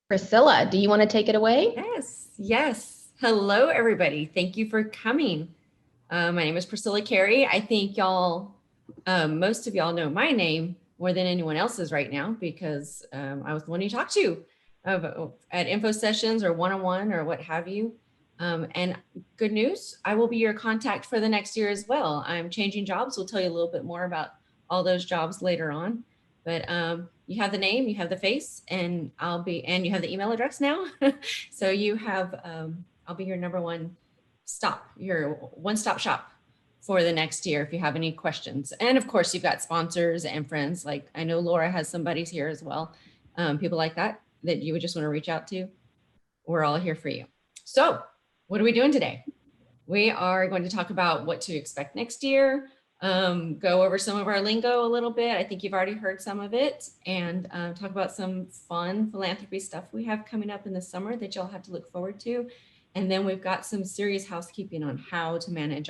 Priscilla, do you want to take it away? Yes. Hello, everybody. Thank you for coming. My name is Priscilla Carey. I think most of y'all know my name more than anyone else's right now because I was the one you talked to at info sessions or one-on-one or what have you. And good news, I will be your contact for the next year as well. I'm changing jobs. We'll tell you a little bit more about all those jobs later on. But you have the name, you have the face, and you have the email address now. So I'll be your your one-stop shop for the next year if you have any questions. And of course, you've got sponsors and friends. Like I know Laura has some buddies here as well. People like that you would just want to reach out to. We're all here for you. So what are we doing today? We are going to talk about what to expect next year, go over some of our lingo a little bit. I think you've already heard some of it, and talk about some fun philanthropy stuff we have coming up in the summer that you'll have to look forward to. And then we've got some serious housekeeping on how to manage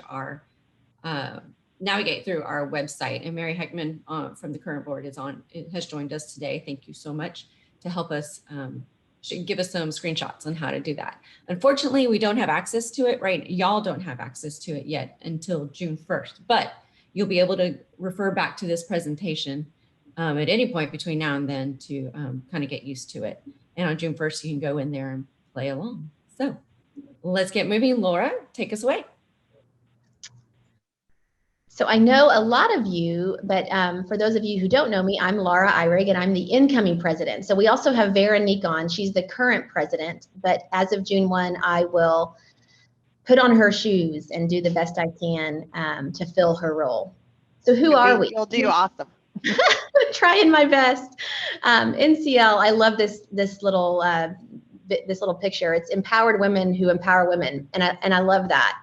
navigate through our website. And Mary Heckman from the current board has joined us today. Thank you so much to help us give us some screenshots on how to do that. Unfortunately, we don't have access to it, right? Y'all don't have access to it yet until June 1st, but you'll be able to refer back to this presentation at any point between now and then to kind of get used to it. And on June 1st, you can go in there and play along. So let's get moving. Laura, take us away. So I know a lot of you, but for those of you who don't know me, I'm Laura Eyrig, and I'm the incoming president. So we also have Veronique on. She's the current president, but as of June 1, I will put on her shoes and do the best I can to fill her role. So who are we? You'll do awesome. Trying my best. NCL, I love this little picture. It's empowered women who empower women, and I love that.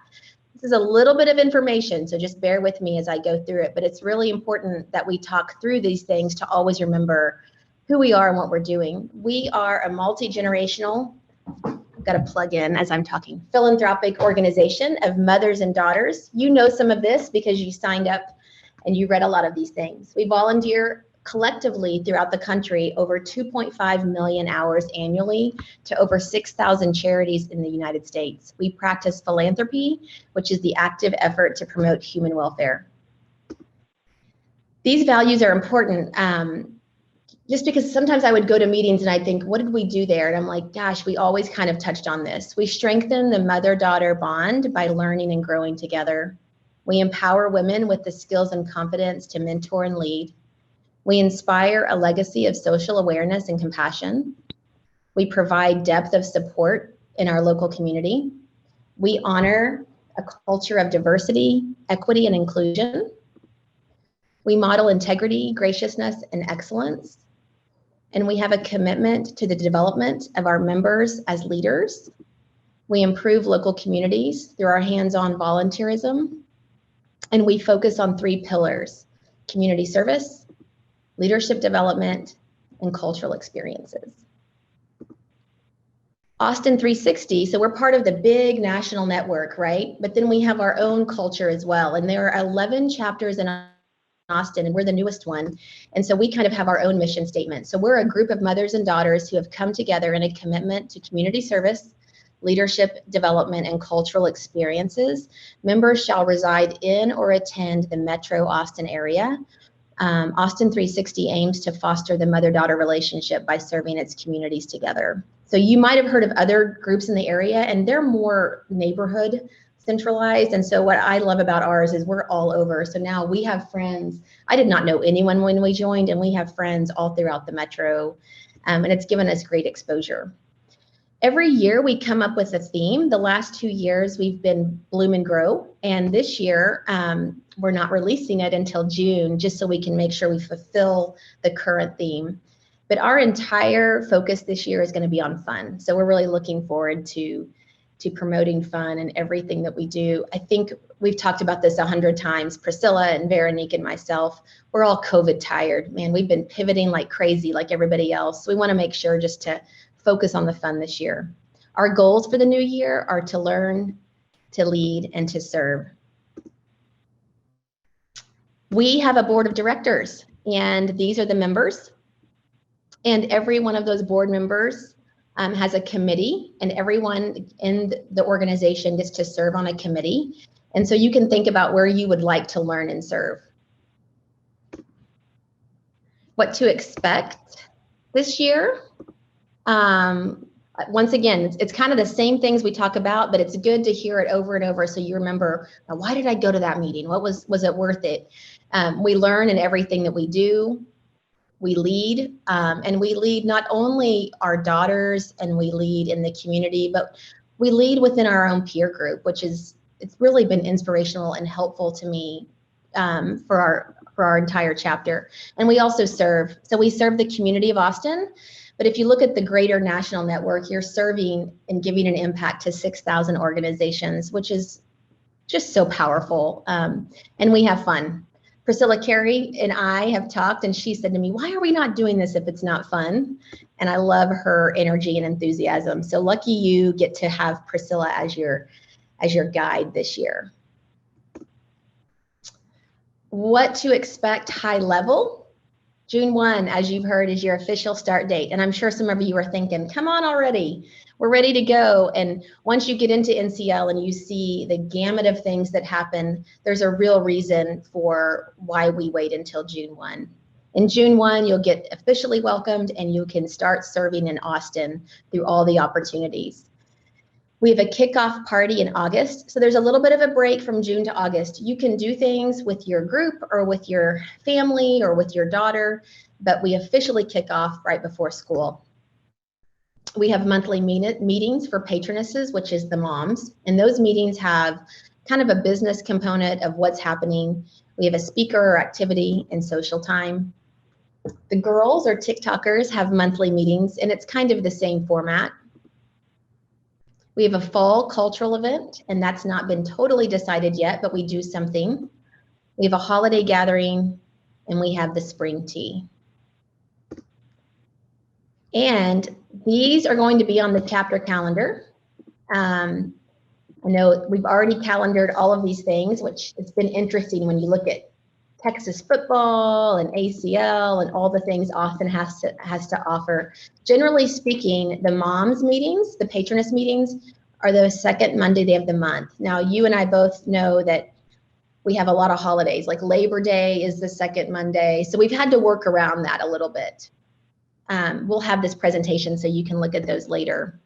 This is a little bit of information, so just bear with me as I go through it, but it's really important that we talk through these things to always remember who we are and what we're doing. We are a multi-generational, I've got to plug in as I'm talking, philanthropic organization of mothers and daughters. You know some of this because you signed up and you read a lot of these things. We volunteer collectively throughout the country over 2.5 million hours annually to over 6,000 charities in the United States. We practice philanthropy, which is the active effort to promote human welfare. These values are important just because sometimes I would go to meetings and I think, what did we do there? And I'm like, gosh, we always kind of touched on this. We strengthen the mother-daughter bond by learning and growing together. We empower women with the skills and confidence to mentor and lead. We inspire a legacy of social awareness and compassion. We provide depth of support in our local community. We honor a culture of diversity, equity, and inclusion. We model integrity, graciousness, and excellence. And we have a commitment to the development of our members as leaders. We improve local communities through our hands-on volunteerism. And we focus on 3 pillars: community service, leadership development, and cultural experiences. Austin 360, so we're part of the big national network, right? But then we have our own culture as well. And there are 11 chapters in Austin, and we're the newest one. And so we kind of have our own mission statement. So we're a group of mothers and daughters who have come together in a commitment to community service, leadership development, and cultural experiences. Members shall reside in or attend the Metro Austin area. Austin 360 aims to foster the mother-daughter relationship by serving its communities together. So you might have heard of other groups in the area, and they're more neighborhood centralized. And so what I love about ours is we're all over. So now we have friends. I did not know anyone when we joined, and we have friends all throughout the metro, and it's given us great exposure. Every year we come up with a theme. The last 2 years we've been Bloom and Grow, and this year we're not releasing it until June, just so we can make sure we fulfill the current theme. But our entire focus this year is going to be on fun. So we're really looking forward to promoting fun in everything that we do. I think we've talked about this 100 times. Priscilla and Veronique and myself, we're all COVID tired. Man, we've been pivoting like crazy like everybody else. So we want to make sure just to focus on the fun this year. Our goals for the new year are to learn, to lead, and to serve. We have a board of directors, and these are the members. And every one of those board members has a committee, and everyone in the organization gets to serve on a committee. And so you can think about where you would like to learn and serve. What to expect this year. Once again, it's kind of the same things we talk about, but it's good to hear it over and over so you remember, why did I go to that meeting? Was it worth it? We learn in everything that we do. We lead, and we lead not only our daughters, and we lead in the community, but we lead within our own peer group, it's really been inspirational and helpful to me for our entire chapter. And we also serve. So we serve the community of Austin. But if you look at the greater national network, you're serving and giving an impact to 6,000 organizations, which is just so powerful. And we have fun. Priscilla Carey and I have talked, and she said to me, why are we not doing this if it's not fun? And I love her energy and enthusiasm. So lucky you get to have Priscilla as your guide this year. What to expect high level? June 1, as you've heard, is your official start date. And I'm sure some of you are thinking, come on already, we're ready to go. And once you get into NCL and you see the gamut of things that happen, there's a real reason for why we wait until June 1. In June 1, you'll get officially welcomed and you can start serving in Austin through all the opportunities. We have a kickoff party in August. So there's a little bit of a break from June to August. You can do things with your group or with your family or with your daughter, but we officially kick off right before school. We have monthly meetings for patronesses, which is the moms. And those meetings have kind of a business component of what's happening. We have a speaker or activity and social time. The girls or TikTokers have monthly meetings, and it's kind of the same format. We have a fall cultural event, and that's not been totally decided yet, but we do something. We have a holiday gathering, and we have the spring tea. And these are going to be on the chapter calendar. I know we've already calendared all of these things, which it's been interesting when you look at Texas football and ACL and all the things Austin has to offer. Generally speaking, the moms meetings, the patroness meetings, are the second Monday of the month. Now, you and I both know that we have a lot of holidays, like Labor Day is the second Monday. So we've had to work around that a little bit. We'll have this presentation so you can look at those later.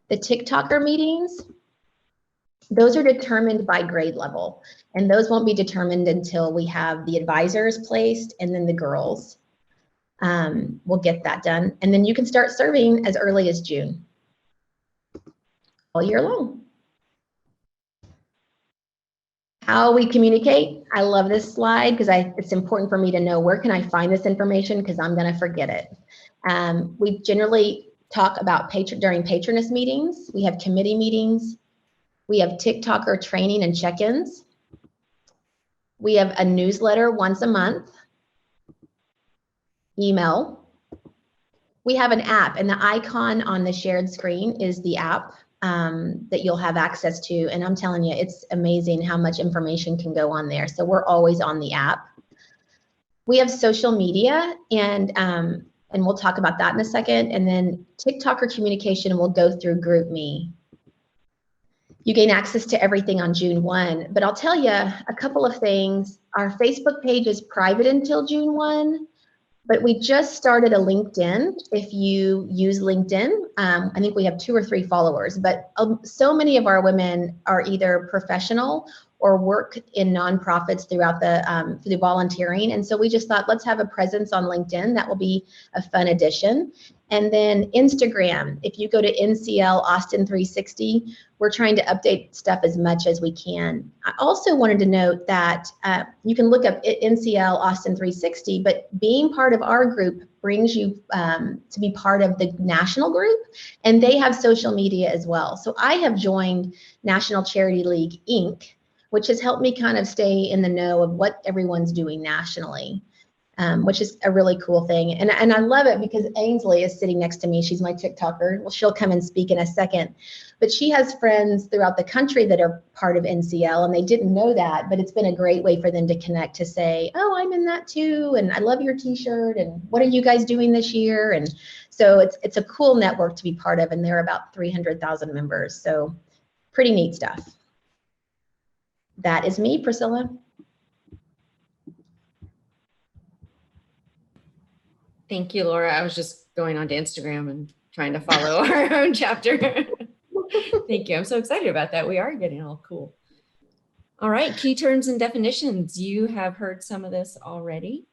The TikToker meetings, those are determined by grade level, and those won't be determined until we have the advisors placed and then the girls. We'll get that done. And then you can start serving as early as June, all year long. How we communicate. I love this slide because it's important for me to know where can I find this information because I'm going to forget it. We generally talk about during patroness meetings. We have committee meetings. We have TikToker training and check-ins. We have a newsletter once a month. Email. We have an app, and the icon on the shared screen is the app that you'll have access to. And I'm telling you, it's amazing how much information can go on there. So we're always on the app. We have social media, and we'll talk about that in a second. And then TikToker communication will go through GroupMe. You gain access to everything on June 1, but I'll tell you a couple of things. Our Facebook page is private until June 1, but we just started a LinkedIn. If you use LinkedIn, I think we have 2 or 3 followers, but so many of our women are either professional or work in nonprofits throughout through volunteering. And so we just thought, let's have a presence on LinkedIn. That will be a fun addition. And then Instagram, if you go to NCL Austin 360, we're trying to update stuff as much as we can. I also wanted to note that you can look up NCL Austin 360, but being part of our group brings you to be part of the national group, and they have social media as well. So I have joined National Charity League, Inc., which has helped me kind of stay in the know of what everyone's doing nationally. which is a really cool thing. And I love it because Ainsley is sitting next to me. She's my TikToker. Well, she'll come and speak in a second. But she has friends throughout the country that are part of NCL, and they didn't know that. But it's been a great way for them to connect, to say, oh, I'm in that too, and I love your t-shirt, and what are you guys doing this year? And so it's a cool network to be part of, and there are about 300,000 members. So pretty neat stuff. That is me, Priscilla. Thank you, Laura. I was just going onto Instagram and trying to follow our own chapter. Thank you. I'm so excited about that. We are getting all cool. All right, key terms and definitions. You have heard some of this already.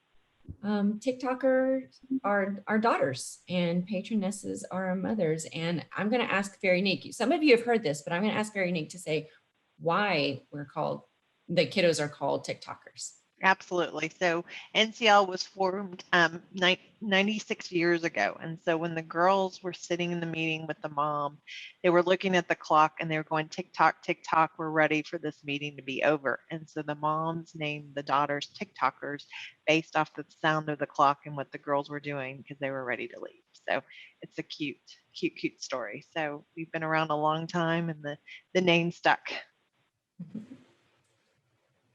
TikTokers are our daughters, and patronesses are our mothers. And I'm going to ask Veronique. Some of you have heard this, but I'm going to ask Veronique to say why the kiddos are called TikTokers. Absolutely. So NCL was formed 96 years ago. And so when the girls were sitting in the meeting with the mom, they were looking at the clock and they were going, tick tock, we're ready for this meeting to be over. And so the moms named the daughters TikTokers based off the sound of the clock and what the girls were doing because they were ready to leave. So it's a cute story. So we've been around a long time and the name stuck.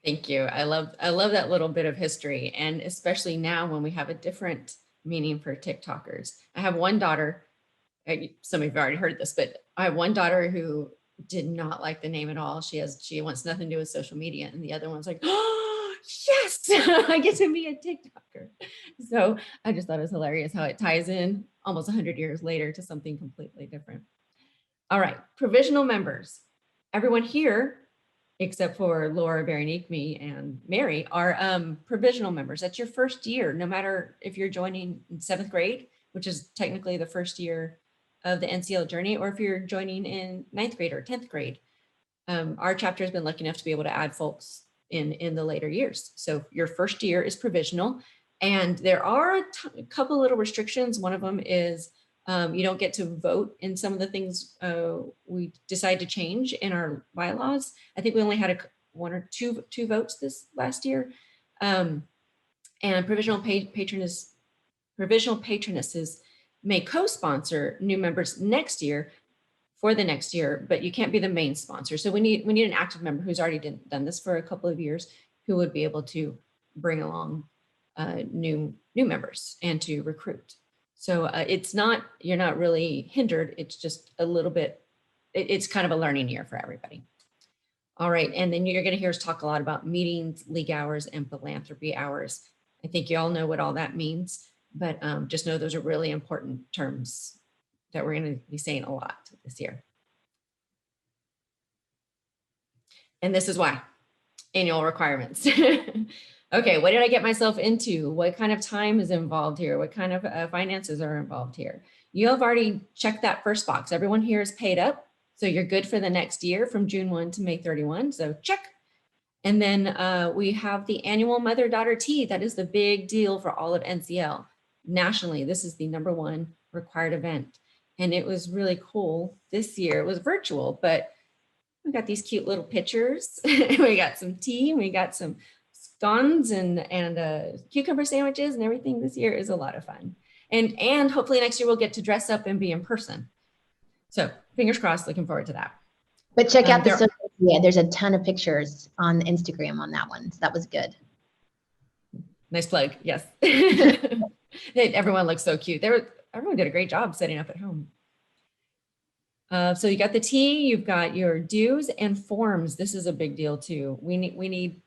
Thank you. I love that little bit of history, and especially now when we have a different meaning for TikTokers. I have one daughter, some of you have already heard this, but I have one daughter who did not like the name at all. She wants nothing to do with social media, and the other one's like, oh, yes, I get to be a TikToker. So I just thought it was hilarious how it ties in almost 100 years later to something completely different. All right, provisional members. Everyone here, except for Laura, Veronique, me, and Mary, are provisional members. That's your first year, no matter if you're joining in 7th grade, which is technically the first year of the NCL journey, or if you're joining in 9th grade or 10th grade. Our chapter has been lucky enough to be able to add folks in the later years. So your first year is provisional, and there are a couple little restrictions. One of them is you don't get to vote in some of the things we decided to change in our bylaws. I think we only had one or two votes this last year. And provisional patronesses may co-sponsor new members next year for the next year, but you can't be the main sponsor. So we need an active member who's already done this for a couple of years, who would be able to bring along new members and to recruit. So you're not really hindered. It's just a little bit, it's kind of a learning year for everybody. All right, and then you're going to hear us talk a lot about meetings, league hours, and philanthropy hours. I think you all know what all that means, but just know those are really important terms that we're going to be saying a lot this year. And this is why, annual requirements. Okay, what did I get myself into? What kind of time is involved here? What kind of finances are involved here? You have already checked that first box. Everyone here is paid up, so you're good for the next year from June 1 to May 31, so check. And then we have the annual mother-daughter tea. That is the big deal for all of NCL. Nationally, this is the #1 required event. And it was really cool this year. It was virtual, but we got these cute little pictures. We got some tea, we got some scones and cucumber sandwiches, and everything this year is a lot of fun. And hopefully next year we'll get to dress up and be in person. So fingers crossed, looking forward to that. But check out the social media. There's a ton of pictures on Instagram on that one. So that was good. Nice plug. Yes. Everyone looks so cute. Everyone did a great job setting up at home. So you got the tea, you've got your dues and forms. This is a big deal too. We need,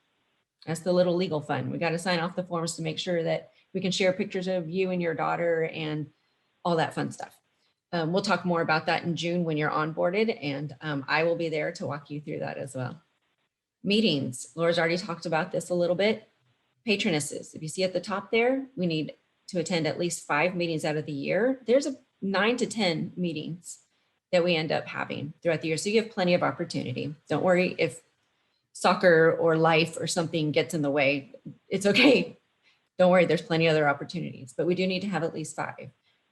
that's the little legal fund. We got to sign off the forms to make sure that we can share pictures of you and your daughter and all that fun stuff. We'll talk more about that in June when you're onboarded, and I will be there to walk you through that as well. Meetings, Laura's already talked about this a little bit. Patronesses, if you see at the top there, we need to attend at least 5 meetings out of the year. There's 9 to 10 meetings that we end up having throughout the year. So you have plenty of opportunity. Don't worry if soccer or life or something gets in the way. It's okay. Don't worry, there's plenty of other opportunities, but we do need to have at least 5.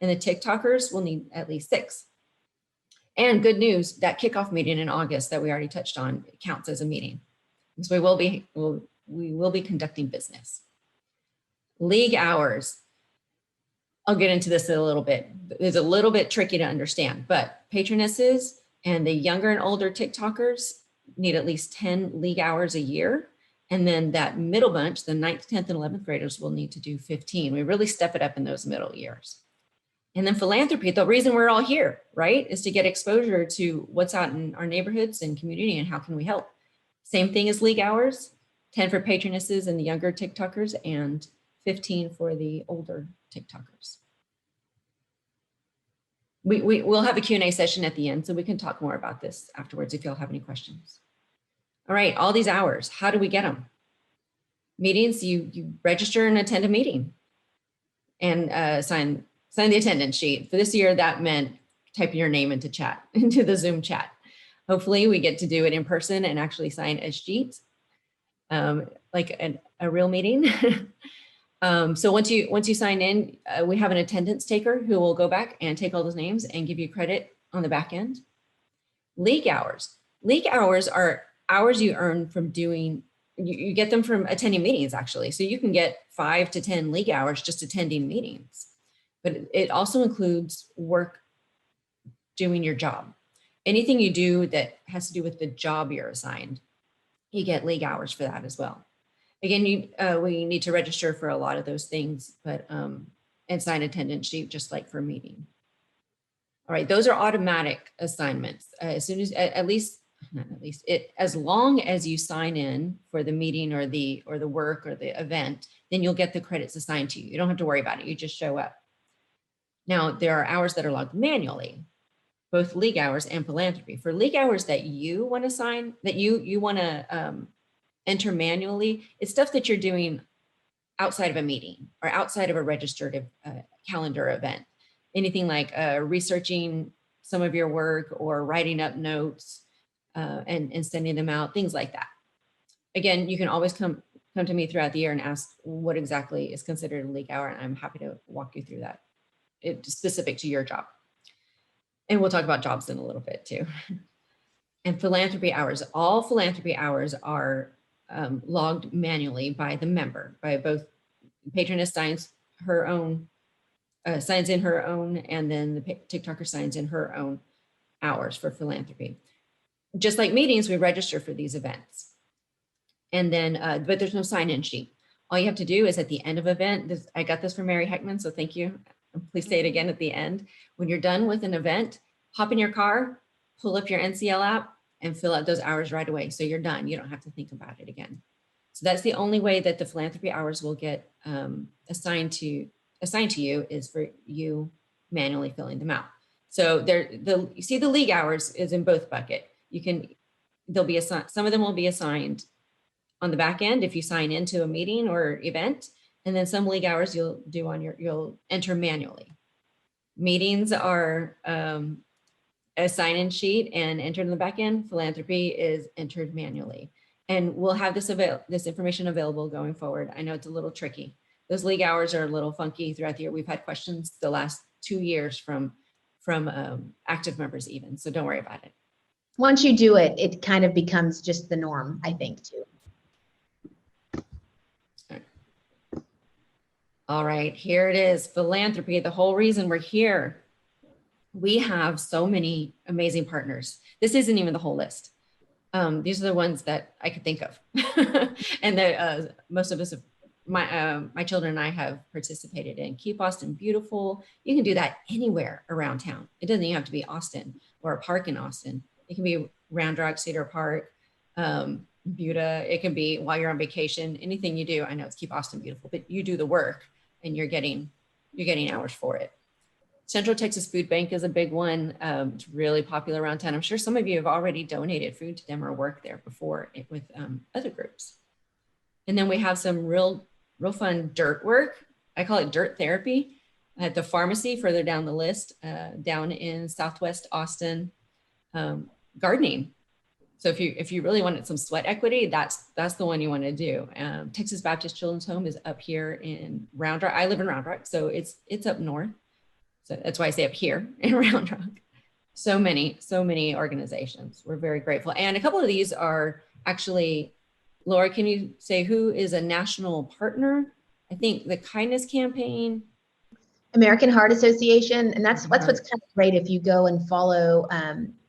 And the TikTokers will need at least 6. And good news, that kickoff meeting in August that we already touched on counts as a meeting. So we will be conducting business. League hours. I'll get into this in a little bit. It's a little bit tricky to understand, but patronesses and the younger and older TikTokers need at least 10 league hours a year. And then that middle bunch, the 9th, 10th, and 11th graders will need to do 15. We really step it up in those middle years. And then philanthropy, the reason we're all here, right, is to get exposure to what's out in our neighborhoods and community and how can we help. Same thing as league hours, 10 for patronesses and the younger TikTokers and 15 for the older TikTokers. We'll have a Q&A session at the end, so we can talk more about this afterwards if y'all have any questions. All right, all these hours, how do we get them? Meetings, you register and attend a meeting and sign the attendance sheet. For this year, that meant typing your name into the Zoom chat. Hopefully we get to do it in person and actually sign a sheet, like a real meeting. So once you sign in, we have an attendance taker who will go back and take all those names and give you credit on the back end. League hours. League hours are hours you earn from doing, you get them from attending meetings actually. So you can get 5 to 10 league hours just attending meetings, but it also includes work doing your job. Anything you do that has to do with the job you're assigned, you get league hours for that as well. Again, we need to register for a lot of those things, but and sign attendance sheet just like for a meeting. All right, those are automatic assignments. As soon as as long as you sign in for the meeting or the work or the event, then you'll get the credits assigned to you. You don't have to worry about it. You just show up. Now there are hours that are logged manually, both league hours and philanthropy. For league hours that you want to sign, that you want to enter manually, it's stuff that you're doing outside of a meeting or outside of a registered calendar event. Anything like researching some of your work or writing up notes and sending them out, things like that. Again, you can always come to me throughout the year and ask what exactly is considered a league hour, and I'm happy to walk you through that. It's specific to your job. And we'll talk about jobs in a little bit too. And philanthropy hours, all philanthropy hours are logged manually by the member, by both patroness signs her own, signs in her own, and then the TikToker signs in her own hours for philanthropy. Just like meetings, we register for these events. And then, but there's no sign-in sheet. All you have to do is at the end of event, I got this from Mary Heckman, so thank you. Please say it again at the end. When you're done with an event, hop in your car, pull up your NCL app, and fill out those hours right away. So you're done. You don't have to think about it again. So that's the only way that the philanthropy hours will get assigned to you, is for you manually filling them out. So you see the league hours is in both bucket. They'll be assigned, some of them will be assigned on the back end if you sign into a meeting or event, and then some league hours you'll enter manually. Meetings are a sign-in sheet and entered in the back end. Philanthropy is entered manually. And we'll have this information available going forward. I know it's a little tricky. Those league hours are a little funky throughout the year. We've had questions the last 2 years from active members even, so don't worry about it. Once you do it, it kind of becomes just the norm, I think, too. All right, here it is, philanthropy, the whole reason we're here. We have so many amazing partners. This isn't even the whole list. These are the ones that I could think of. And most of us, my children and I have participated in Keep Austin Beautiful. You can do that anywhere around town. It doesn't even have to be Austin or a park in Austin. It can be Round Rock, Cedar Park, Buda. It can be while you're on vacation, anything you do. I know it's Keep Austin Beautiful, but you do the work and you're getting hours for it. Central Texas Food Bank is a big one. It's really popular around town. I'm sure some of you have already donated food to them or worked there before with other groups. And then we have some real fun dirt work. I call it dirt therapy at the pharmacy further down the list, down in Southwest Austin. Gardening. So if you really wanted some sweat equity, that's the one you want to do. Texas Baptist Children's Home is up here in Round Rock. I live in Round Rock, so it's up north. So that's why I say up here in Round Rock. So many organizations. We're very grateful. And a couple of these are actually, Laura, can you say who is a national partner? I think the kindness campaign. American Heart Association, and that's American what's kind of great if you go and follow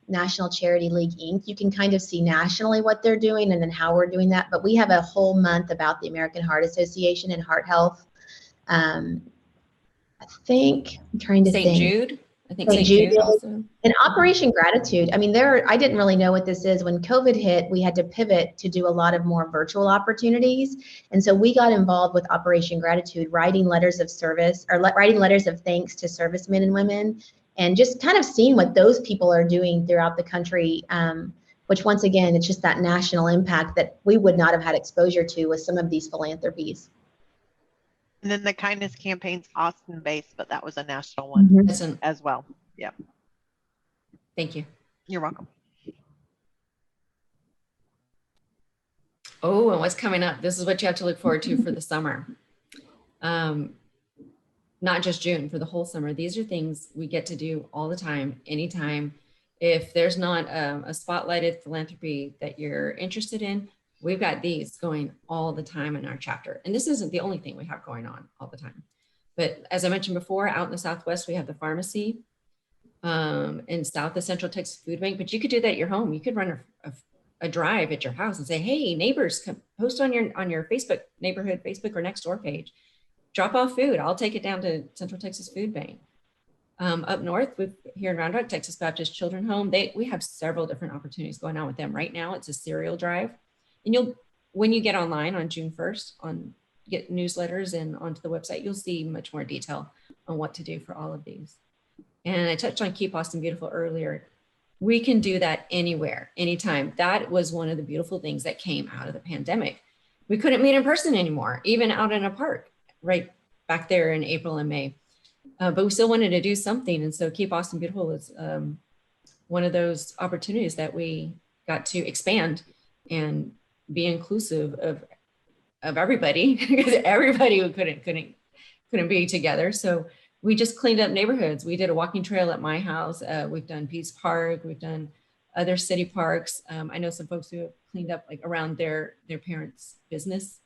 National Charity League Inc. You can kind of see nationally what they're doing and then how we're doing that. But we have a whole month about the American Heart Association and heart health. I think I'm trying to St. think. Jude. I think St. St. Jude Jude also. And Operation Gratitude. I mean, I didn't really know what this is. When COVID hit, we had to pivot to do a lot of more virtual opportunities. And so we got involved with Operation Gratitude, writing letters of service or writing letters of thanks to servicemen and women, and just kind of seeing what those people are doing throughout the country, which once again, it's just that national impact that we would not have had exposure to with some of these philanthropies. And then the kindness campaign's Austin based, but that was a national one as well. Yeah. Thank you. You're welcome. Oh, and what's coming up? This is what you have to look forward to for the summer. Not just June, for the whole summer. These are things we get to do all the time, anytime. If there's not a spotlighted philanthropy that you're interested in, we've got these going all the time in our chapter. And this isn't the only thing we have going on all the time. But as I mentioned before, out in the Southwest, we have the pharmacy, and south of Central Texas Food Bank. But you could do that at your home. You could run a drive at your house and say, hey, neighbors, come post on your Facebook, neighborhood Facebook or next door page. Drop off food. I'll take it down to Central Texas Food Bank. Up north, here in Round Rock, Texas Baptist Children's Home, we have several different opportunities going on with them. Right now, it's a cereal drive. And when you get online on June 1st, get newsletters and onto the website, you'll see much more detail on what to do for all of these. And I touched on Keep Austin Beautiful earlier. We can do that anywhere, anytime. That was one of the beautiful things that came out of the pandemic. We couldn't meet in person anymore, even out in a park, right back there in April and May. But we still wanted to do something. And so Keep Austin Beautiful was one of those opportunities that we got to expand and be inclusive of everybody, because everybody who couldn't be together. So we just cleaned up neighborhoods. We did a walking trail at my house. We've done Peace Park. We've done other city parks. I know some folks who have cleaned up like around their parents' business.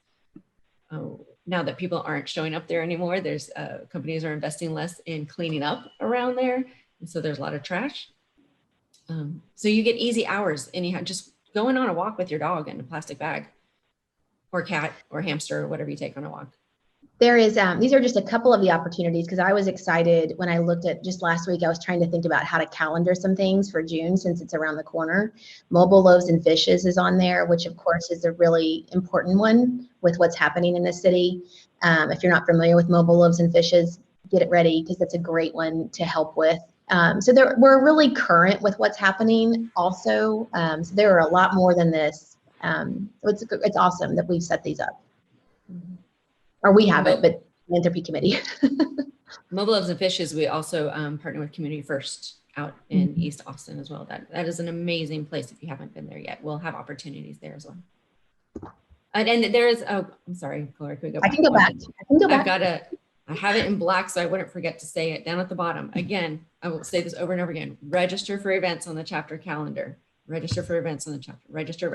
Now that people aren't showing up there anymore, there's companies are investing less in cleaning up around there. And so there's a lot of trash. So you get easy hours anyhow, just going on a walk with your dog in a plastic bag or cat or hamster or whatever you take on a walk. There is, these are just a couple of the opportunities, because I was excited when I looked at just last week. I was trying to think about how to calendar some things for June since it's around the corner. Mobile Loaves and Fishes is on there, which of course is a really important one with what's happening in the city. If you're not familiar with Mobile Loaves and Fishes, get it ready, because that's a great one to help with. So we're really current with what's happening also. So there are a lot more than this. It's awesome that we've set these up. Mm-hmm. Or we have it, but philanthropy committee. Mobile Loaves and Fishes, we also partner with Community First out in East Austin as well. That is an amazing place if you haven't been there yet. We'll have opportunities there as well. And there is, oh, I'm sorry, Gloria, could we go back? I can go back. I have it in black so I wouldn't forget to say it down at the bottom. Again, I will say this over and over again. Register for events on the chapter calendar. Register for events on the chapter. Register.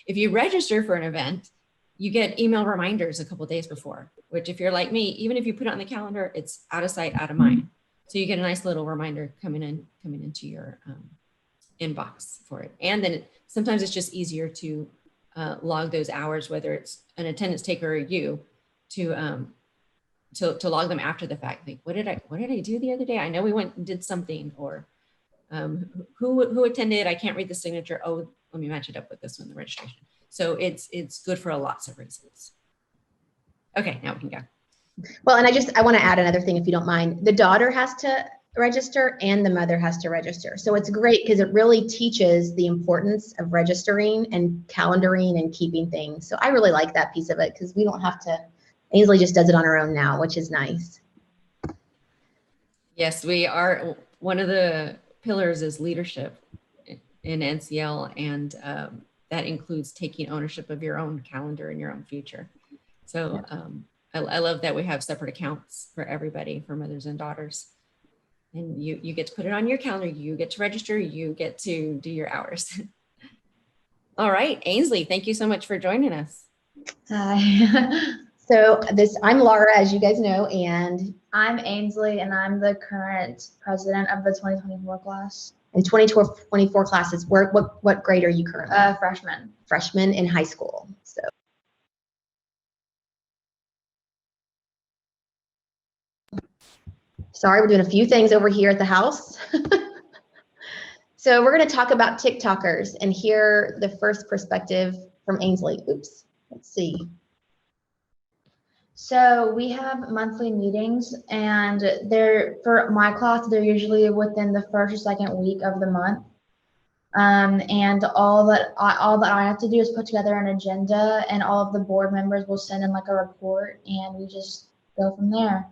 If you register for an event, you get email reminders a couple of days before, which if you're like me, even if you put it on the calendar, it's out of sight, out of mind. So you get a nice little reminder coming into your inbox for it. And then sometimes it's just easier to log those hours, whether it's an attendance taker or you, to log them after the fact. Like, what did I do the other day? I know we went and did something, or who attended? I can't read the signature. Oh, let me match it up with this one, the registration. So it's good for lots of reasons. Okay, now we can go. Well, and I want to add another thing, if you don't mind. The daughter has to register and the mother has to register. So it's great because it really teaches the importance of registering and calendaring and keeping things. So I really like that piece of it, because we don't have to. Ainsley just does it on her own now, which is nice. Yes, we are. One of the pillars is leadership in NCL, and that includes taking ownership of your own calendar and your own future. So I love that we have separate accounts for everybody, for mothers and daughters. And you get to put it on your calendar, you get to register, you get to do your hours. All right, Ainsley, thank you so much for joining us. Hi. So I'm Laura, as you guys know, and I'm Ainsley, and I'm the current president of the 2024 class. in 2024 classes, what grade are you currently? Freshman. Freshman in high school. So. Sorry, we're doing a few things over here at the house. So we're going to talk about TikTokers and hear the first perspective from Ainsley. Oops, let's see. So we have monthly meetings, and for my class, they're usually within the first or second week of the month. And all that I have to do is put together an agenda, and all of the board members will send in like a report, and we just go from there.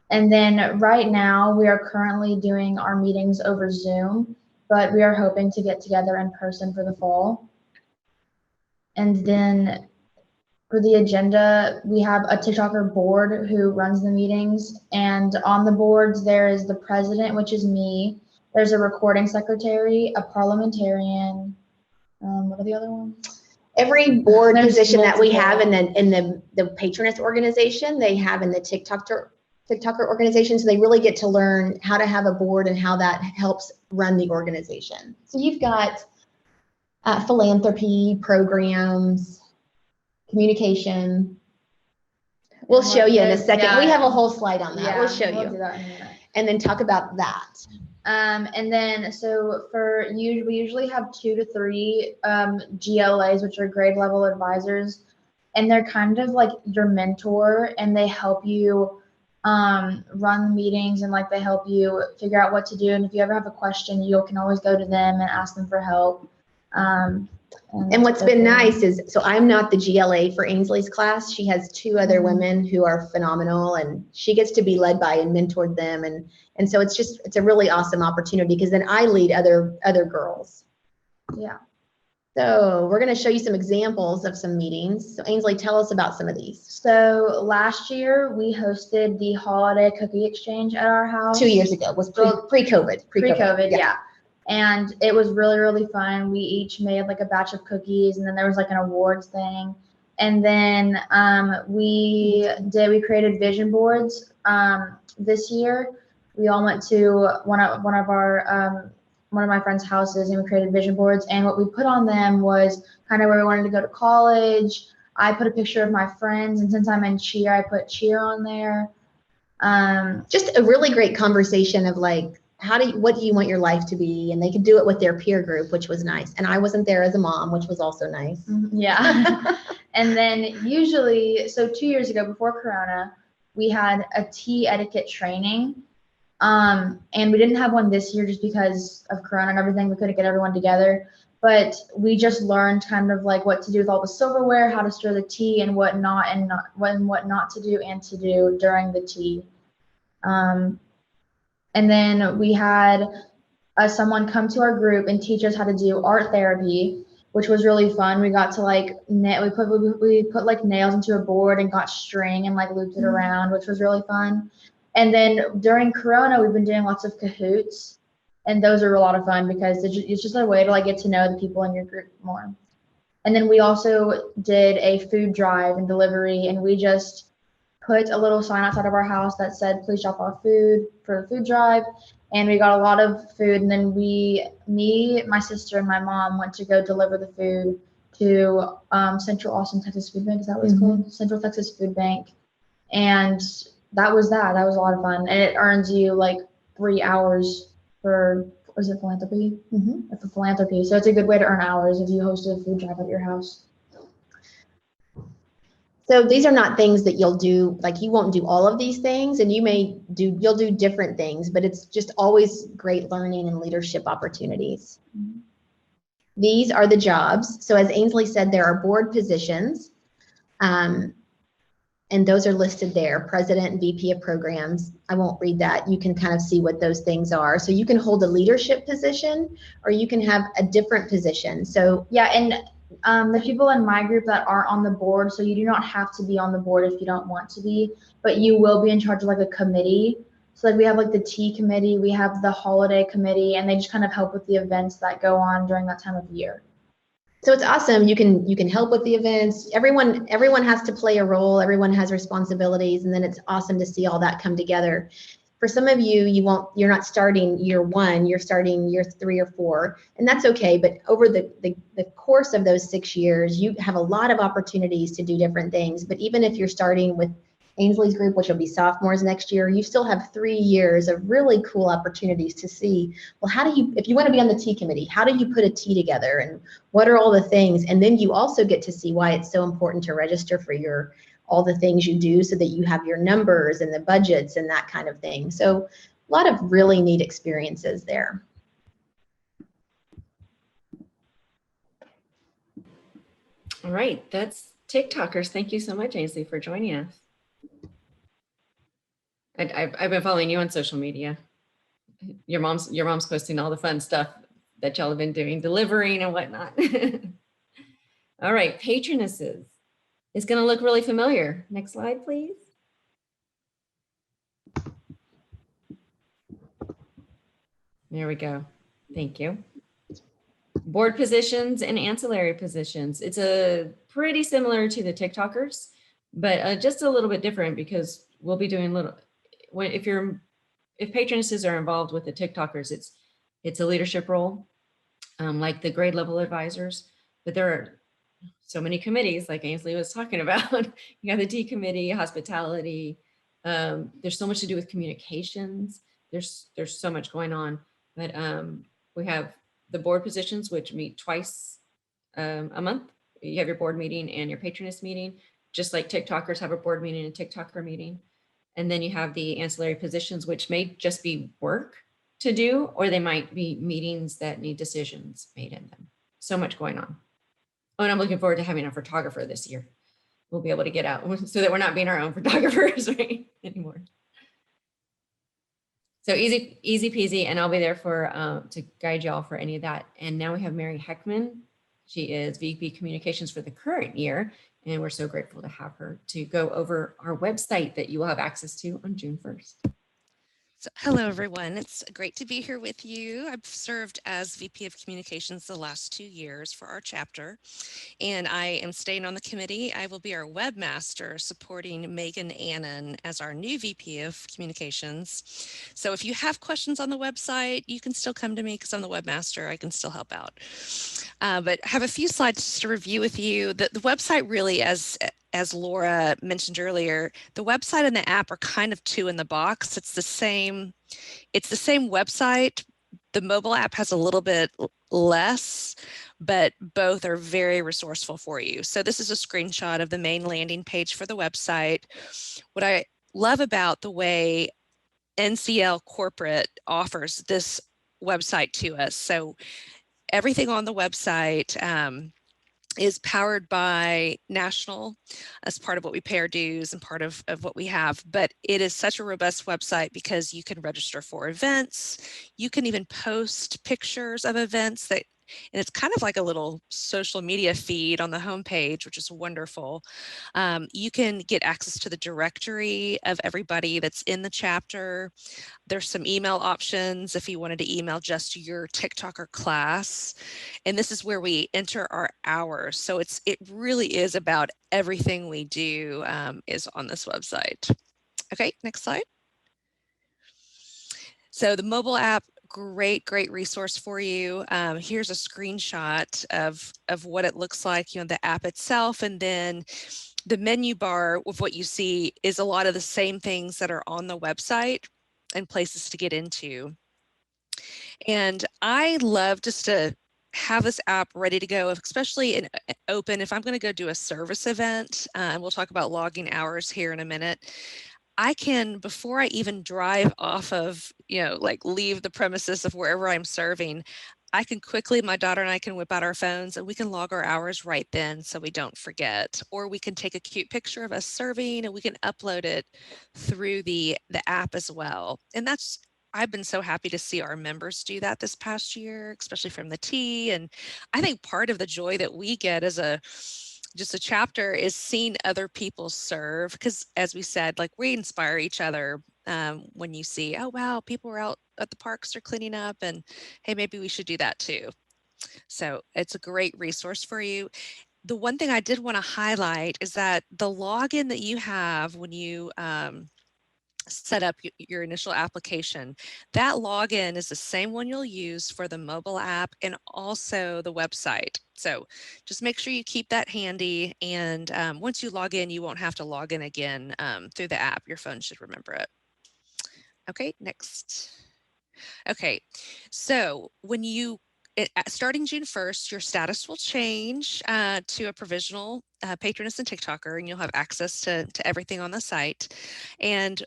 And then right now we are currently doing our meetings over Zoom, but we are hoping to get together in person for the fall. And then for the agenda, we have a TikToker board who runs the meetings, and on the boards there is the president, which is me. There's a recording secretary, a parliamentarian. What are the other ones? Every board There's position that we have multiple. in the patroness organization, they have in the TikToker organization, so they really get to learn how to have a board and how that helps run the organization. So you've got philanthropy, programs, communication. We'll show you in a second. Yeah. We have a whole slide on that. Yeah, We'll show we'll you. do that in a minute. And then talk about that. And then, so we usually have 2 to 3 GLAs, which are grade level advisors, and they're kind of like your mentor, and they help you run meetings, and like they help you figure out what to do. And if you ever have a question, you can always go to them and ask them for help. And what's been nice is, so I'm not the GLA for Ainsley's class. She has 2 other women who are phenomenal, and she gets to be led by and mentored them. And so it's a really awesome opportunity, because then I lead other girls. Yeah. So we're going to show you some examples of some meetings. So Ainsley, tell us about some of these. So last year we hosted the holiday cookie exchange at our house. 2 years ago was pre-COVID. Pre-COVID, yeah. And it was really, really fun. We each made like a batch of cookies, and then there was like an awards thing. And then we created vision boards this year. We all went to one of my friend's houses, and we created vision boards. And what we put on them was kind of where we wanted to go to college. I put a picture of my friends, and since I'm in cheer, I put cheer on there. Just a really great conversation of like, what do you want your life to be? And they could do it with their peer group, which was nice. And I wasn't there as a mom, which was also nice. Yeah. And then usually, so 2 years ago before Corona, we had a tea etiquette training. And we didn't have one this year just because of Corona and everything. We couldn't get everyone together, but we just learned kind of like what to do with all the silverware, how to stir the tea, and what not to do and to do during the tea. And then we had someone come to our group and teach us how to do art therapy, which was really fun. We got to like we put like nails into a board and got string and like looped it around, which was really fun. And then during Corona, we've been doing lots of Kahoots, and those are a lot of fun because it's just a way to like get to know the people in your group more. And then we also did a food drive and delivery, and we just put a little sign outside of our house that said, please drop off food for the food drive. And we got a lot of food. And then me, my sister, and my mom went to go deliver the food to Central Austin, Texas Food Bank. Is that what it's called? Central Texas Food Bank. And that was a lot of fun. And it earns you like 3 hours for, was it philanthropy? For philanthropy. So it's a good way to earn hours if you host a food drive at your house. So these are not things that you'll do, like you won't do all of these things, and you'll do different things, but it's just always great learning and leadership opportunities. These are the jobs. So as Ainsley said, there are board positions, and those are listed there, president and VP of programs. I won't read that. You can kind of see what those things are. So you can hold a leadership position, or you can have a different position. So yeah, and the people in my group that aren't on the board, so you do not have to be on the board if you don't want to be, but you will be in charge of like a committee. So like we have like the tea committee, we have the holiday committee, and they just kind of help with the events that go on during that time of year. So it's awesome. You can help with the events. Everyone has to play a role. Everyone has responsibilities, and then it's awesome to see all that come together. For some of you, you're not starting year 1, you're starting year 3 or 4, and that's okay. But over the course of those 6 years, you have a lot of opportunities to do different things. But even if you're starting with Ainsley's group, which will be sophomores next year, you still have 3 years of really cool opportunities to see, well, how do you, if you want to be on the T committee, how do you put a T together, and what are all the things? And then you also get to see why it's so important to register for all the things you do, so that you have your numbers and the budgets and that kind of thing. So a lot of really neat experiences there. All right, that's TikTokers. Thank you so much, Ainsley, for joining us. I've been following you on social media. Your mom's posting all the fun stuff that y'all have been doing, delivering and whatnot. All right, patronesses. It's going to look really familiar. Next slide, please. There we go. Thank you. Board positions and ancillary positions. It's pretty similar to the TikTokers, but just a little bit different, because we'll be doing if patronesses are involved with the TikTokers, it's a leadership role, like the grade level advisors, but there are so many committees, like Ainsley was talking about. You got the D committee, hospitality. There's so much to do with communications. There's so much going on, but we have the board positions, which meet twice a month. You have your board meeting and your patroness meeting, just like TikTokers have a board meeting and a TikToker meeting. And then you have the ancillary positions, which may just be work to do, or they might be meetings that need decisions made in them. So much going on. Oh, and I'm looking forward to having a photographer this year. We'll be able to get out so that we're not being our own photographers right anymore. So easy peasy, and I'll be there to guide y'all for any of that. And now we have Mary Heckman. She is VP Communications for the current year, and we're so grateful to have her to go over our website that you will have access to on June 1st. So, hello, everyone. It's great to be here with you. I've served as VP of Communications the last 2 years for our chapter, and I am staying on the committee. I will be our webmaster, supporting Megan Annan as our new VP of Communications. So if you have questions on the website, you can still come to me because I'm the webmaster. I can still help out. But I have a few slides just to review with you. The website really, as Laura mentioned earlier, the website and the app are kind of two in the box. It's the same website. The mobile app has a little bit less, but both are very resourceful for you. So this is a screenshot of the main landing page for the website. What I love about the way NCL Corporate offers this website to us. So everything on the website is powered by National as part of what we pay our dues and part of what we have. But it is such a robust website because you can register for events. You can even post pictures of events and it's kind of like a little social media feed on the homepage, which is wonderful. You can get access to the directory of everybody that's in the chapter. There's some email options if you wanted to email just your TikToker class. And this is where we enter our hours. So it really is about everything we do is on this website. Okay, next slide. So the mobile app, great resource for you. Here's a screenshot of what it looks like, the app itself, and then the menu bar with what you see is a lot of the same things that are on the website and places to get into. And I love just to have this app ready to go, especially in open. If I'm going to go do a service event, and we'll talk about logging hours here in a minute, I can, before I even drive off of, leave the premises of wherever I'm serving, I can quickly, my daughter and I can whip out our phones and we can log our hours right then so we don't forget. Or we can take a cute picture of us serving and we can upload it through the app as well. And I've been so happy to see our members do that this past year, especially from the T. And I think part of the joy that we get as just a chapter is seeing other people serve, because as we said, we inspire each other when you see, oh wow, people are out at the parks, they're cleaning up, and hey, maybe we should do that too. So it's a great resource for you. The one thing I did want to highlight is that the login that you have when you set up your initial application, that login is the same one you'll use for the mobile app and also the website. So just make sure you keep that handy. And once you log in, you won't have to log in again through the app. Your phone should remember it. Okay, next. Okay, so when you starting June 1st, your status will change to a provisional patroness and TikToker, and you'll have access to everything on the site. And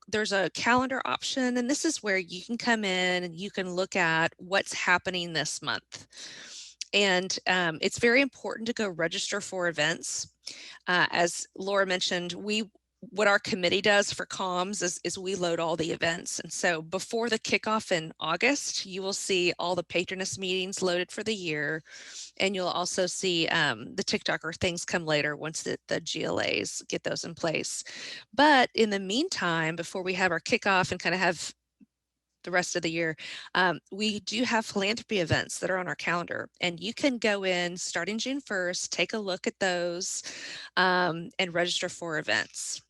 there's a calendar option, and this is where you can come in and you can look at what's happening this month. And it's very important to go register for events. As Laura mentioned, what our committee does for comms is we load all the events. And so before the kickoff in August, you will see all the patroness meetings loaded for the year. And you'll also see the TikToker things come later once the GLAs get those in place. But in the meantime, before we have our kickoff and kind of have the rest of the year, we do have philanthropy events that are on our calendar, and you can go in starting June 1st, take a look at those and register for events.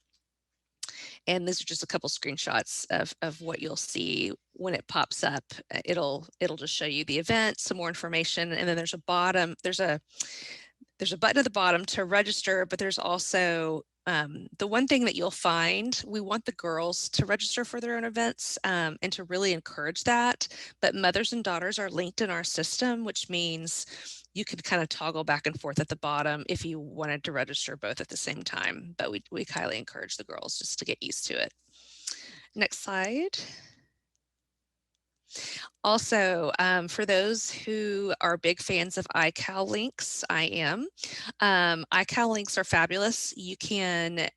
And these are just a couple screenshots of what you'll see when it pops up. It'll just show you the event, some more information, and then there's a button at the bottom to register, but there's also the one thing that you'll find, we want the girls to register for their own events and to really encourage that, but mothers and daughters are linked in our system, which means you could kind of toggle back and forth at the bottom if you wanted to register both at the same time, but we highly encourage the girls just to get used to it. Next slide. Also, for those who are big fans of iCal links, I am. iCal links are fabulous. You can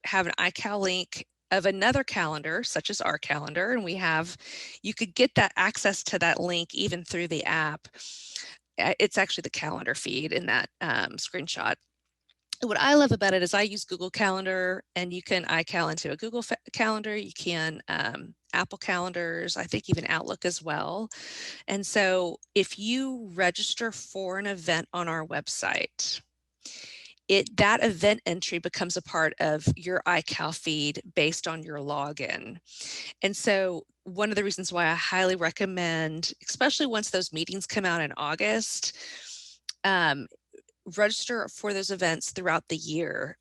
have an iCal link of another calendar, such as our calendar, and you could get that access to that link even through the app. It's actually the calendar feed in that screenshot. What I love about it is I use Google Calendar, and you can iCal into a Google Calendar. You can Apple Calendars, I think even Outlook as well. And so if you register for an event on our website, that event entry becomes a part of your iCal feed based on your login. And so one of the reasons why I highly recommend, especially once those meetings come out in August, register for those events throughout the year.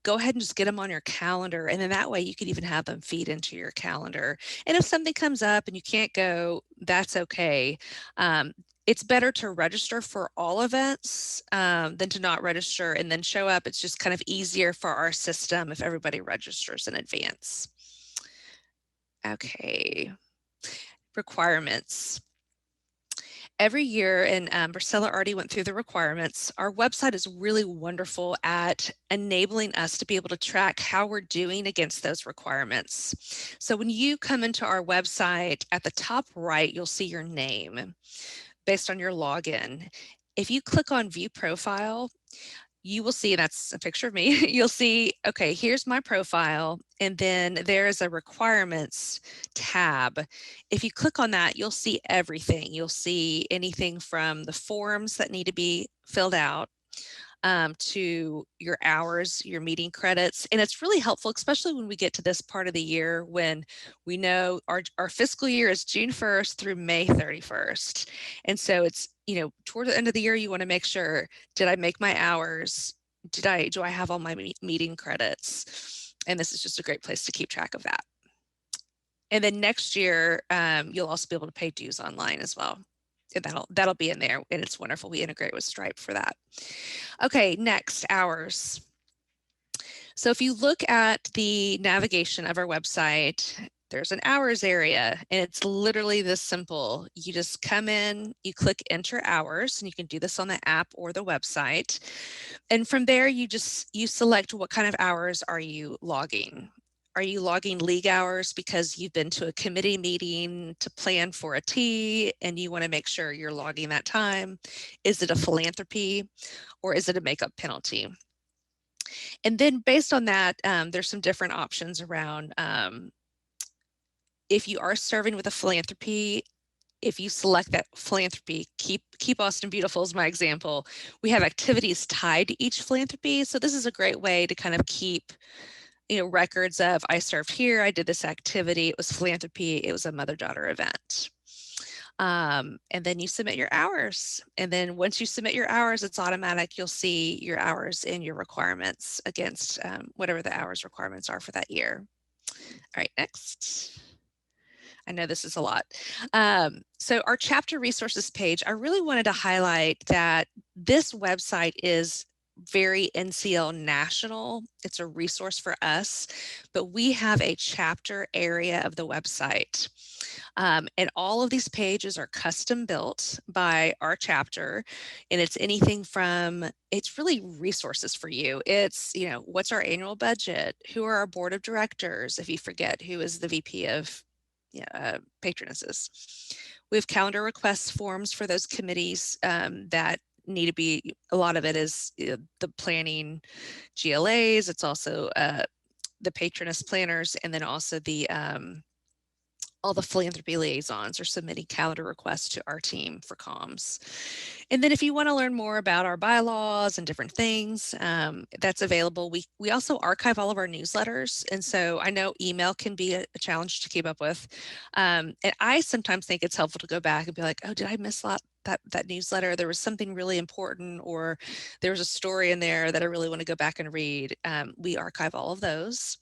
Go ahead and just get them on your calendar, and then that way you can even have them feed into your calendar. And if something comes up and you can't go, that's okay. It's better to register for all events than to not register and then show up. It's just kind of easier for our system if everybody registers in advance. Okay, requirements. Every year, and Priscilla already went through the requirements, our website is really wonderful at enabling us to be able to track how we're doing against those requirements. So when you come into our website, at the top right, you'll see your name based on your login. If you click on View Profile, you will see, that's a picture of me, you'll see, okay, here's my profile, and then there's a requirements tab. If you click on that, you'll see everything. You'll see anything from the forms that need to be filled out to your hours, your meeting credits. And it's really helpful, especially when we get to this part of the year when we know our fiscal year is June 1st through May 31st. And so it's, toward the end of the year, you want to make sure, did I make my hours? Do I have all my meeting credits? And this is just a great place to keep track of that. And then next year, you'll also be able to pay dues online as well. And that'll be in there, and it's wonderful. We integrate with Stripe for that. Okay, next, hours. So if you look at the navigation of our website, there's an hours area, and it's literally this simple. You just come in, you click enter hours, and you can do this on the app or the website. And from there, you select what kind of hours are you logging. Are you logging league hours because you've been to a committee meeting to plan for a tea and you want to make sure you're logging that time? Is it a philanthropy, or is it a makeup penalty? And then based on that, there's some different options around if you are serving with a philanthropy, if you select that philanthropy, keep Austin Beautiful is my example. We have activities tied to each philanthropy. So this is a great way to kind of keep, records of, I served here, I did this activity, it was philanthropy, it was a mother-daughter event. And then you submit your hours. And then once you submit your hours, it's automatic. You'll see your hours in your requirements against whatever the hours requirements are for that year. All right, next. I know this is a lot. So our chapter resources page, I really wanted to highlight that this website is very NCL national. It's a resource for us, but we have a chapter area of the website. And all of these pages are custom built by our chapter. And it's anything from, it's really resources for you. It's, what's our annual budget? Who are our board of directors? If you forget who is the VP of patronesses. We have calendar requests forms for those committees that need to be, a lot of it is the planning GLAs. It's also the patroness planners, and then also the all the philanthropy liaisons are submitting calendar requests to our team for comms. And then if you want to learn more about our bylaws and different things, that's available. We also archive all of our newsletters. And so I know email can be a challenge to keep up with. And I sometimes think it's helpful to go back and be like, oh, did I miss that newsletter? There was something really important, or there was a story in there that I really want to go back and read. We archive all of those.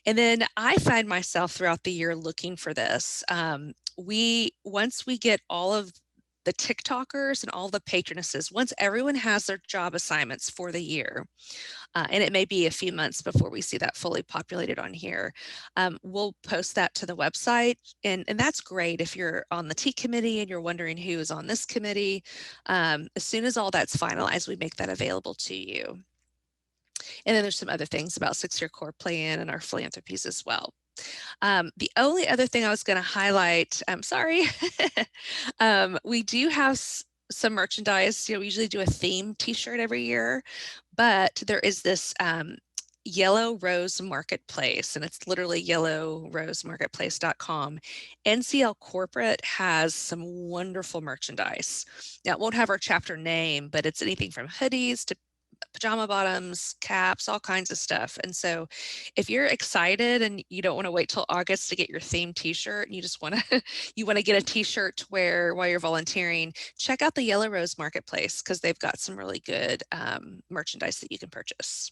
And then I find myself throughout the year looking for this. Once we get all of the TikTokers and all the patronesses, once everyone has their job assignments for the year, and it may be a few months before we see that fully populated on here, we'll post that to the website. And that's great if you're on the T committee and you're wondering who is on this committee. As soon as all that's finalized, we make that available to you. And then there's some other things about 6-year core plan and our philanthropies as well. The only other thing I was going to highlight, I'm sorry, we do have some merchandise. We usually do a theme t-shirt every year, but there is this Yellow Rose Marketplace, and it's literally yellowrosemarketplace.com. NCL Corporate has some wonderful merchandise. Now, it won't have our chapter name, but it's anything from hoodies to pajama bottoms, caps, all kinds of stuff. And so if you're excited and you don't want to wait till August to get your theme t-shirt, and you just want to get a t-shirt to wear while you're volunteering, check out the Yellow Rose Marketplace, because they've got some really good merchandise that you can purchase.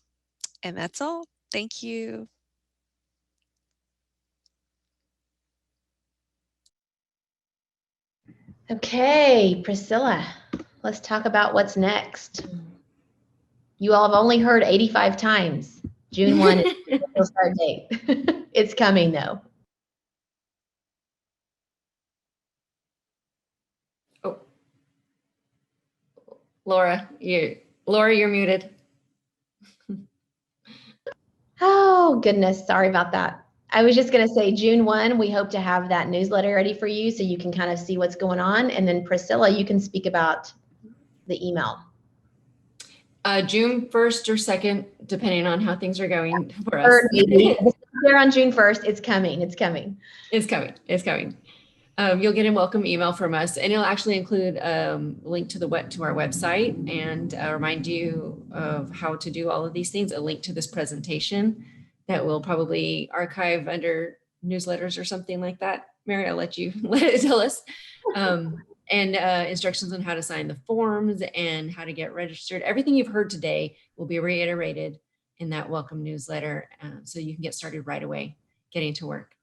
And that's all. Thank you. Okay, Priscilla, let's talk about what's next. You all have only heard 85 times. June 1 is the start date. It's coming though. Oh, Laura, you're muted. Oh, goodness. Sorry about that. I was just going to say June 1, we hope to have that newsletter ready for you so you can kind of see what's going on. And then Priscilla, you can speak about the email. June 1st or 2nd, depending on how things are going for us. Or maybe there on June 1st. It's coming. It's coming. It's coming. You'll get a welcome email from us, and it'll actually include a link to our website, and remind you of how to do all of these things, a link to this presentation that we'll probably archive under newsletters or something like that. Mary, I'll let you tell us. And instructions on how to sign the forms and how to get registered. Everything you've heard today will be reiterated in that welcome newsletter, so you can get started right away getting to work.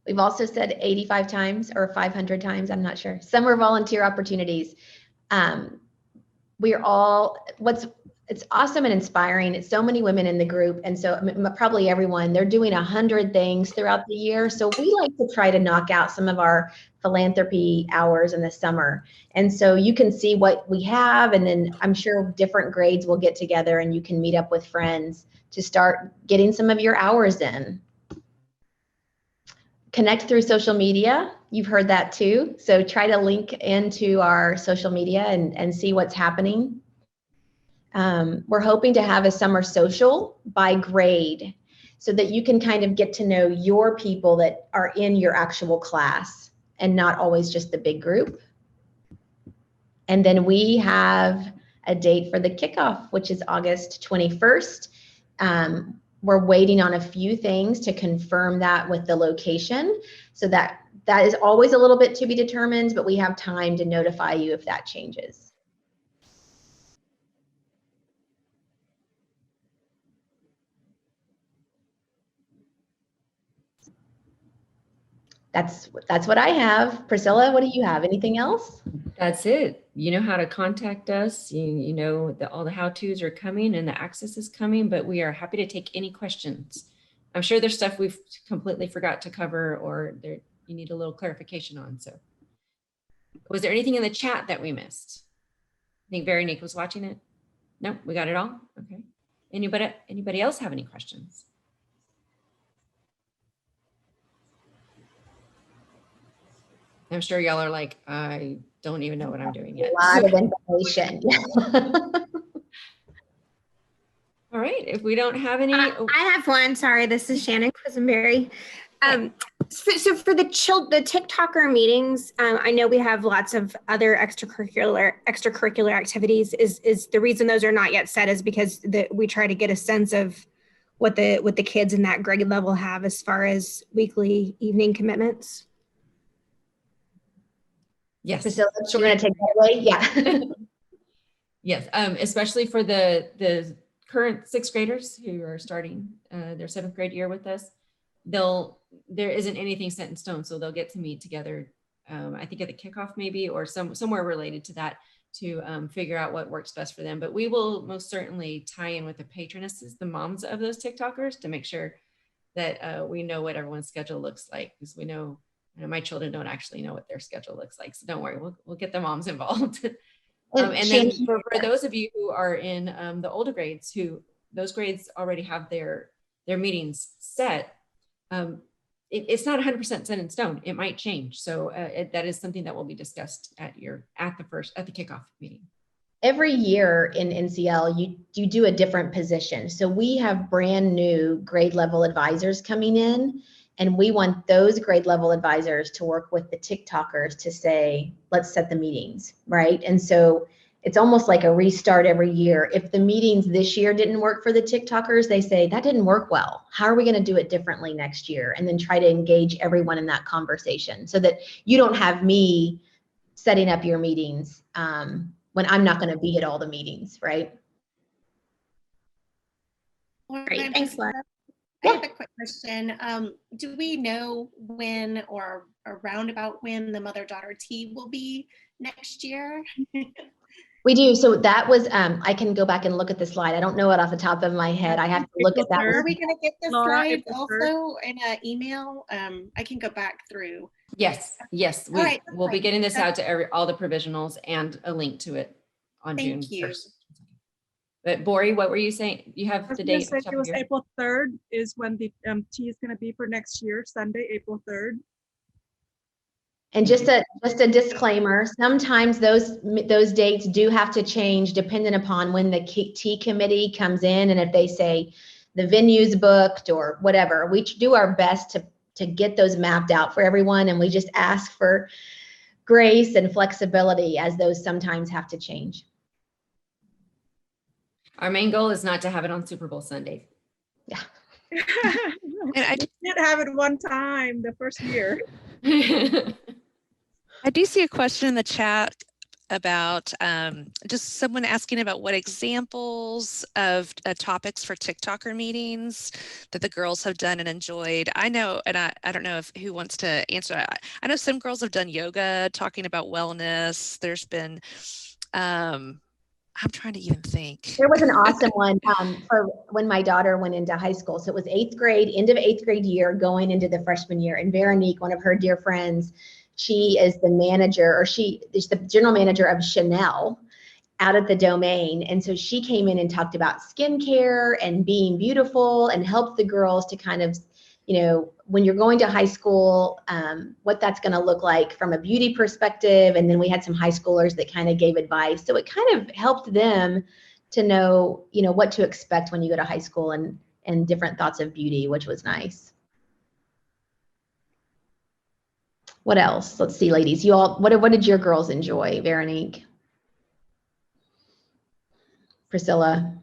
We've also said 85 times or 500 times, I'm not sure. Summer volunteer opportunities. It's awesome and inspiring. It's so many women in the group. And so probably everyone, they're doing 100 things throughout the year. So we like to try to knock out some of our philanthropy hours in the summer. And so you can see what we have, and then I'm sure different grades will get together and you can meet up with friends to start getting some of your hours in. Connect through social media. You've heard that too. So try to link into our social media and see what's happening. We're hoping to have a summer social by grade so that you can kind of get to know your people that are in your actual class. and not always just the big group. And then we have a date for the kickoff, which is August 21st. We're waiting on a few things to confirm that with the location. So that is always a little bit to be determined, but we have time to notify you if that changes. That's what I have. Priscilla, what do you have? Anything else? That's it. You know how to contact us. You know all the how-tos are coming and the access is coming, but we are happy to take any questions. I'm sure there's stuff we've completely forgot to cover or there you need a little clarification on. So was there anything in the chat that we missed? I think Veronique was watching it. No, we got it all. Okay. Anybody else have any questions? I'm sure y'all are like, I don't even know what I'm doing yet. A lot of information. All right, if we don't have any. I have one, sorry, this is Shannon Quisenberry. So for the TikToker meetings, I know we have lots of other extracurricular activities. Is the reason those are not yet set is because we try to get a sense of what the kids in that grade level have as far as weekly evening commitments? Yes. Priscilla, we're going to take that away. Yeah. Yes, especially for the current sixth graders who are starting their seventh grade year with us. There isn't anything set in stone, so they'll get to meet together. I think at the kickoff maybe, or somewhere related to that, to figure out what works best for them. But we will most certainly tie in with the patronesses, the moms of those TikTokers, to make sure that we know what everyone's schedule looks like, because we know, my children don't actually know what their schedule looks like. So don't worry, we'll get the moms involved. And then for those of you who are in the older grades, those grades already have their meetings set, it's not 100% set in stone. It might change. So that is something that will be discussed at the kickoff meeting. Every year in NCL, you do a different position. So we have brand new grade level advisors coming in, and we want those grade level advisors to work with the TikTokers to say, let's set the meetings, right? And so it's almost like a restart every year. If the meetings this year didn't work for the TikTokers, they say, that didn't work well. How are we going to do it differently next year? And then try to engage everyone in that conversation so that you don't have me setting up your meetings when I'm not going to be at all the meetings, right? Great, thanks, Laura. I have a quick question. Do we know when or around about when the mother-daughter tea will be next year? We do. So that was, I can go back and look at the slide. I don't know it off the top of my head. I have to look at that. Are we going to get the Laura, slides also in an email? I can go back through. Yes. We'll be getting this out to all the provisionals and a link to it on June 1st. But Bori, what were you saying? You have the date. It was April 3rd is when the tea is going to be for next year, Sunday, April 3rd. And just a disclaimer, sometimes those dates do have to change depending upon when the tea committee comes in, and if they say the venue's booked or whatever. We do our best to get those mapped out for everyone, and we just ask for grace and flexibility as those sometimes have to change. Our main goal is not to have it on Super Bowl Sunday. Yeah. And I did have it one time the first year. I do see a question in the chat about just someone asking about what examples of topics for TikToker meetings that the girls have done and enjoyed. I know, and I don't know who wants to answer. I know some girls have done yoga, talking about wellness. There's been, I'm trying to even think. There was an awesome one for when my daughter went into high school. So it was eighth grade, end of eighth grade year, going into the freshman year. And Veronique, one of her dear friends, she is the manager, or she is the general manager of Chanel out at the Domain. And so she came in and talked about skincare and being beautiful and helped the girls to kind of, you know, when you're going to high school, what that's going to look like from a beauty perspective. And then we had some high schoolers that kind of gave advice. So it kind of helped them to know, you know, what to expect when you go to high school and different thoughts of beauty, which was nice. What else? Let's see, ladies. You all, what did your girls enjoy, Veronique? Priscilla?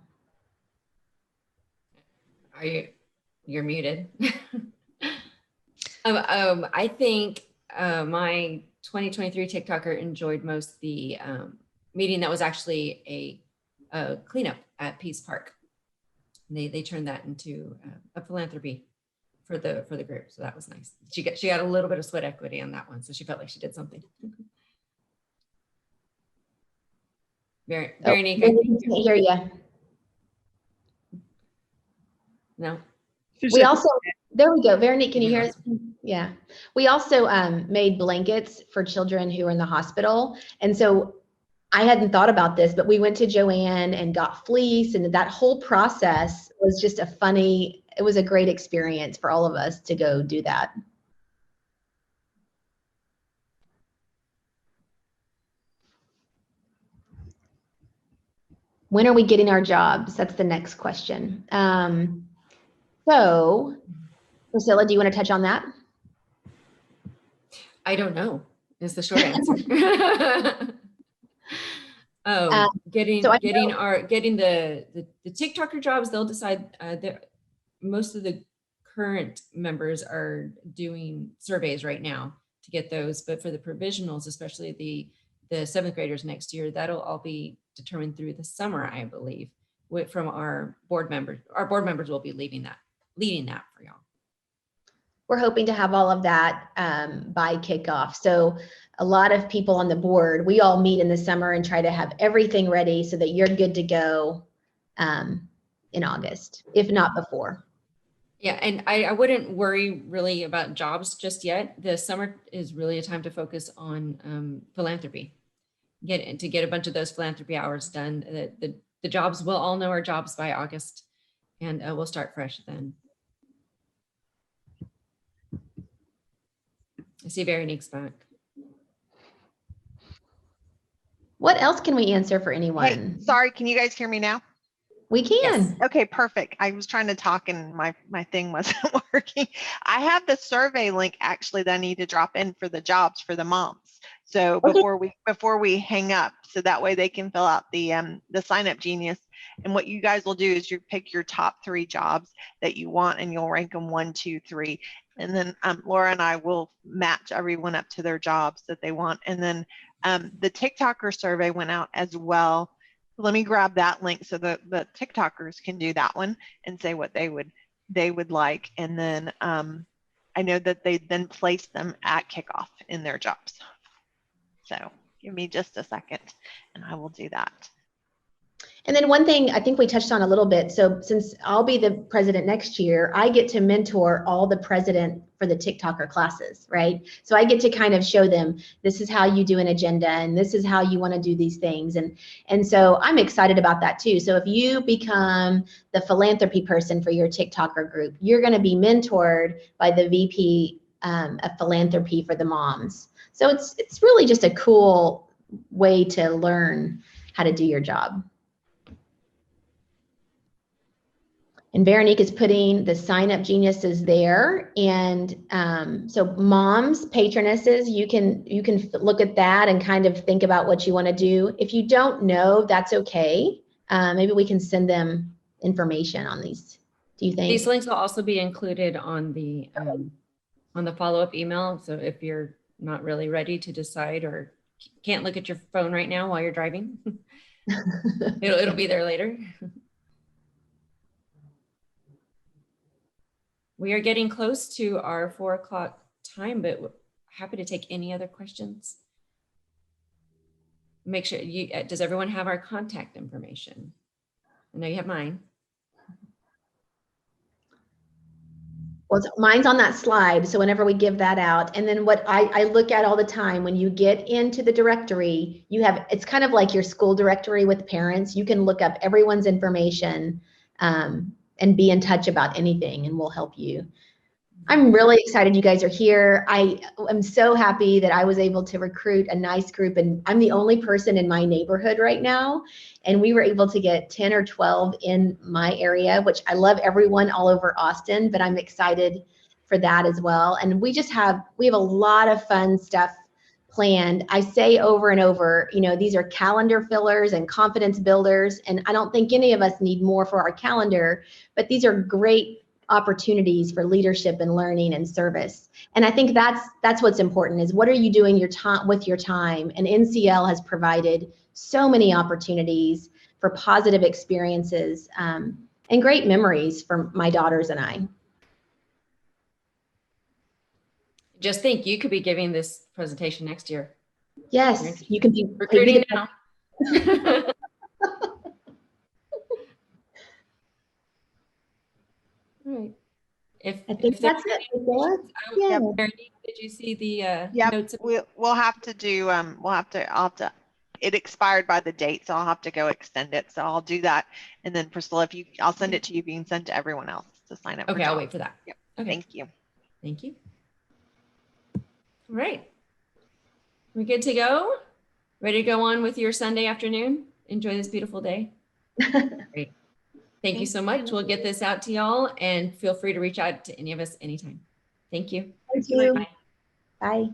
You're muted. I think my 2023 TikToker enjoyed most the meeting that was actually a cleanup at Peace Park. They turned that into a philanthropy for the group, so that was nice. She got a little bit of sweat equity on that one, so she felt like she did something. Veronique, I think can't hear you. No. We also, there we go. Veronique, can you hear us? Yeah. We also made blankets for children who are in the hospital. And so I hadn't thought about this, but we went to Joanne and got fleece, and that whole process was just it was a great experience for all of us to go do that. When are we getting our jobs? That's the next question. So, Priscilla, do you want to touch on that? I don't know is the short answer. Getting the TikToker jobs, they'll decide. Most of the current members are doing surveys right now to get those, but for the provisionals, especially the seventh graders next year, that'll all be determined through the summer, I believe, from our board members. Our board members will be leading that for y'all. We're hoping to have all of that by kickoff. So a lot of people on the board, we all meet in the summer and try to have everything ready so that you're good to go in August, if not before. Yeah, and I wouldn't worry really about jobs just yet. The summer is really a time to focus on philanthropy. Get a bunch of those philanthropy hours done. The jobs, we'll all know our jobs by August, and we'll start fresh then. I see Veronique's back. What else can we answer for anyone? Hey, sorry, can you guys hear me now? We can. Yes. Okay, perfect. I was trying to talk and my thing wasn't working. I have the survey link actually that I need to drop in for the jobs for the moms. So Okay. before we hang up, so that way they can fill out the Sign Up Genius. And what you guys will do is you pick your top 3 jobs that you want, and you'll rank them 1, 2, 3. And then Laura and I will match everyone up to their jobs that they want. And then the TikToker survey went out as well. Let me grab that link so the TikTokers can do that one and say what they would like. And then I know that they then place them at kickoff in their jobs. So give me just a second and I will do that. And then one thing I think we touched on a little bit. So since I'll be the president next year, I get to mentor all the president for the TikToker classes, right? So I get to kind of show them, this is how you do an agenda and this is how you want to do these things. And so I'm excited about that too. So if you become the philanthropy person for your TikToker group, you're going to be mentored by the VP of philanthropy for the moms. So it's really just a cool way to learn how to do your job. And Veronique is putting the Sign Up Geniuses there. And so moms, patronesses, you can look at that and kind of think about what you want to do. If you don't know, that's okay. Maybe we can send them information on these. Do you think? These links will also be included on the follow-up email. So if you're not really ready to decide or can't look at your phone right now while you're driving, it'll be there later. We are getting close to our 4 o'clock time, but happy to take any other questions. Make sure does everyone have our contact information? I know you have mine. Well, mine's on that slide. So whenever we give that out, and then what I look at all the time, when you get into the directory, it's kind of like your school directory with parents. You can look up everyone's information and be in touch about anything, and we'll help you. I'm really excited you guys are here. I am so happy that I was able to recruit a nice group, and I'm the only person in my neighborhood right now. And we were able to get 10 or 12 in my area, which I love everyone all over Austin, but I'm excited for that as well. And we have a lot of fun stuff planned. I say over and over, these are calendar fillers and confidence builders. And I don't think any of us need more for our calendar, but these are great opportunities for leadership and learning and service. And I think that's what's important, is what are you doing with your time? And NCL has provided so many opportunities for positive experiences and great memories for my daughters and I. Just think, you could be giving this presentation next year. Yes, you can be recruiting now. All right. I think that's it. Yeah. Did you see the notes? We'll have to do. I'll have to. It expired by the date, so I'll have to go extend it. So I'll do that, and then Priscilla, I'll send it to you, if you can send to everyone else to sign up. Okay, I'll wait for that. Yep. Okay. Thank you. Thank you. All right. We good to go? Ready to go on with your Sunday afternoon? Enjoy this beautiful day. Great. Thank you so much. We'll get this out to y'all, and feel free to reach out to any of us anytime. Thank you. Thank you. Bye. Bye.